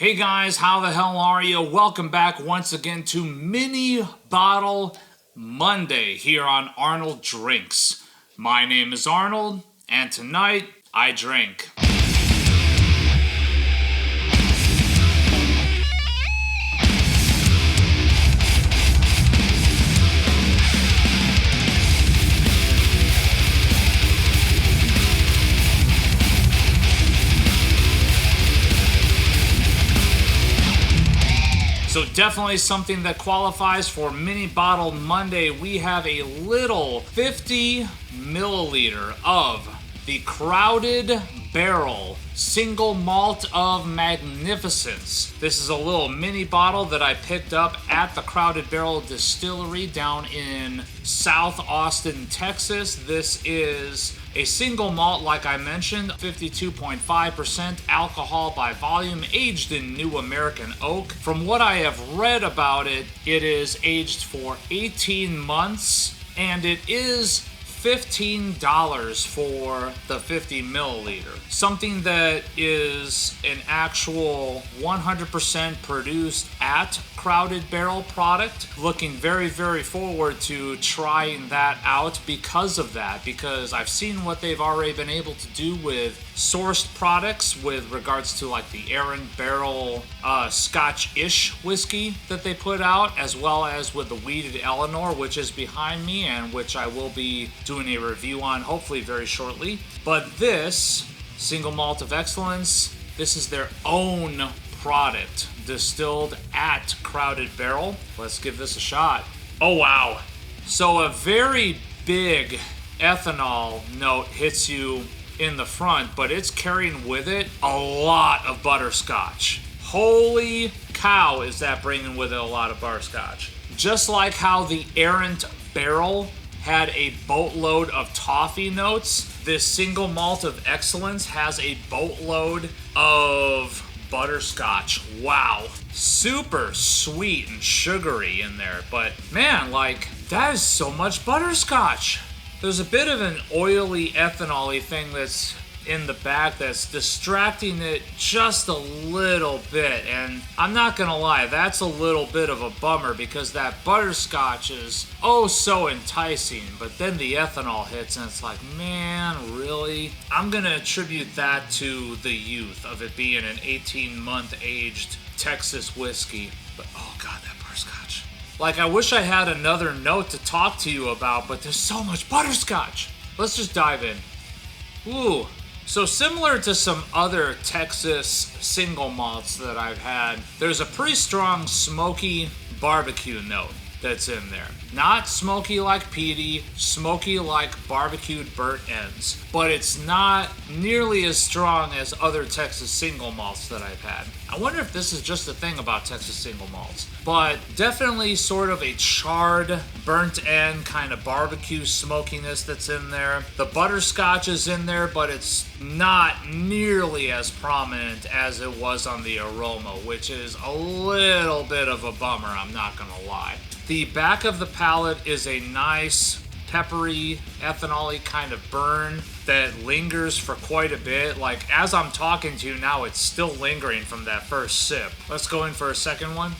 Hey guys, how the hell are you? Welcome back once again to Mini Bottle Monday here on Arnold Drinks. My name is Arnold, and tonight I drink. So definitely something that qualifies for Mini Bottle Monday. We have a little 50 milliliter of the Crowded Barrel Single Malt of Magnificence. This is a little mini bottle that I picked up at the Crowded Barrel Distillery down in South Austin, Texas. This is a single malt, like I mentioned, 52.5% alcohol by volume, aged in New American Oak. From what I have read about it, it is aged for 18 months, and it is $15 for the 50 milliliter. Something that is an actual 100% produced at Crowded Barrel product. Looking very, very forward to trying that out because of that, because I've seen what they've already been able to do with sourced products with regards to like the Aaron Barrel Scotch-ish whiskey that they put out, as well as with the Weeded Eleanor, which is behind me and which I will be doing a review on hopefully very shortly. But this Single Malt of Excellence, this is their own product distilled at Crowded Barrel. Let's give this a shot. Oh wow. So a very big ethanol note hits you in the front, but it's carrying with it a lot of butterscotch. Holy cow, is that bringing with it a lot of butterscotch. Just like how the Errant Barrel had a boatload of toffee notes, this Single Malt of Excellence has a boatload of butterscotch. Wow. Super sweet and sugary in there, but man, like, that is so much butterscotch. There's a bit of an oily, ethanol-y thing that's in the back that's distracting it just a little bit, and I'm not gonna lie, that's a little bit of a bummer because that butterscotch is oh so enticing, but then the ethanol hits and it's like, man, really? I'm gonna attribute that to the youth of it being an 18-month aged Texas whiskey, but oh god, that butterscotch. Like, I wish I had another note to talk to you about, but there's so much butterscotch. Let's just dive in. Ooh. So similar to some other Texas single malts that I've had, there's a pretty strong smoky barbecue note that's in there. Not smoky like peaty, smoky like barbecued burnt ends, but it's not nearly as strong as other Texas single malts that I've had. I wonder if this is just a thing about Texas single malts, but definitely sort of a charred, burnt end kind of barbecue smokiness that's in there. The butterscotch is in there, but it's not nearly as prominent as it was on the aroma, which is a little bit of a bummer, I'm not gonna lie. The back of the palate is a nice, peppery, ethanol-y kind of burn that lingers for quite a bit. Like, as I'm talking to you now, it's still lingering from that first sip. Let's go in for a second one.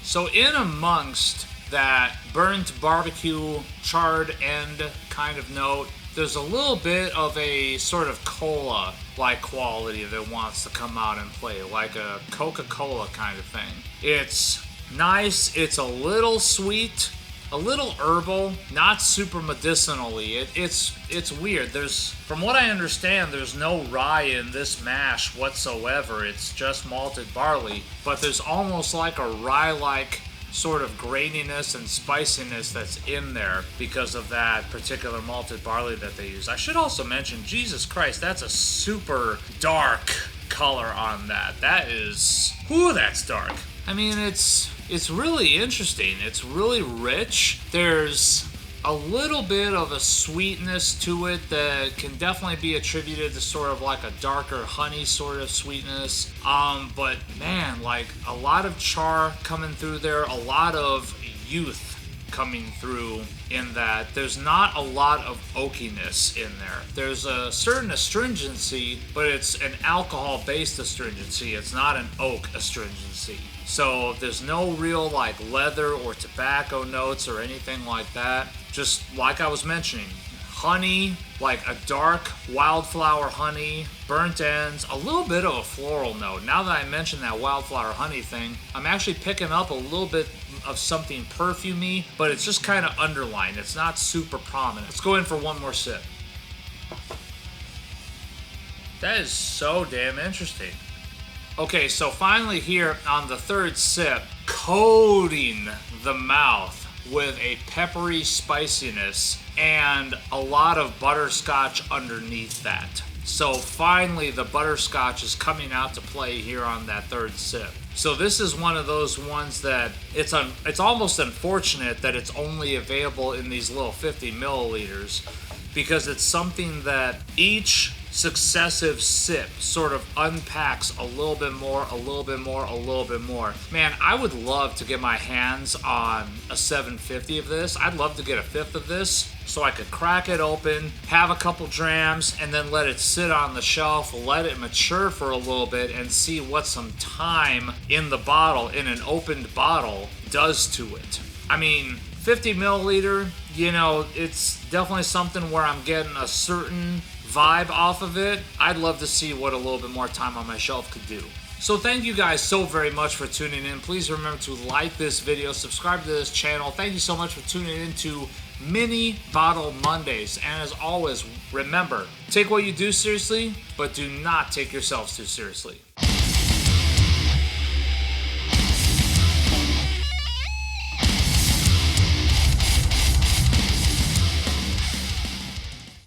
So in amongst that burnt barbecue, charred end kind of note, there's a little bit of a sort of cola-like quality that wants to come out and play, like a Coca-Cola kind of thing. It's nice, it's a little sweet, a little herbal, not super medicinally. It's weird. From what I understand, there's no rye in this mash whatsoever. It's just malted barley, but there's almost like a rye-like sort of graininess and spiciness that's in there because of that particular malted barley that they use. I should also mention, Jesus Christ, that's a super dark color on that. That is, whoo, that's dark. I mean, it's really interesting. It's really rich. There's a little bit of a sweetness to it that can definitely be attributed to sort of like a darker honey sort of sweetness. But man, like a lot of char coming through there, a lot of youth coming through in that there's not a lot of oakiness in there. There's a certain astringency, but it's an alcohol-based astringency. It's not an oak astringency. So there's no real like leather or tobacco notes or anything like that. Just like I was mentioning, honey, like a dark wildflower honey, burnt ends, a little bit of a floral note. Now that I mentioned that wildflower honey thing, I'm actually picking up a little bit of something perfumey, but it's just kind of underlined. It's not super prominent. Let's go in for one more sip. That is so damn interesting. Okay, so finally here on the third sip, coating the mouth with a peppery spiciness and a lot of butterscotch underneath that. So finally the butterscotch is coming out to play here on that third sip. So this is one of those ones that it's almost unfortunate that it's only available in these little 50 milliliters, because it's something that each successive sip sort of unpacks a little bit more, a little bit more, a little bit more. Man, I would love to get my hands on a 750 of this. I'd love to get a fifth of this so I could crack it open, have a couple drams, and then let it sit on the shelf, let it mature for a little bit, and see what some time in the bottle, in an opened bottle, does to it. I mean, 50 milliliter, you know, it's definitely something where I'm getting a certain vibe off of it. I'd love to see what a little bit more time on my shelf could do. So thank you guys so very much for tuning in. Please remember to like this video, subscribe to this channel. Thank you so much for tuning in to Mini Bottle Mondays. And as always, remember, take what you do seriously, but do not take yourselves too seriously.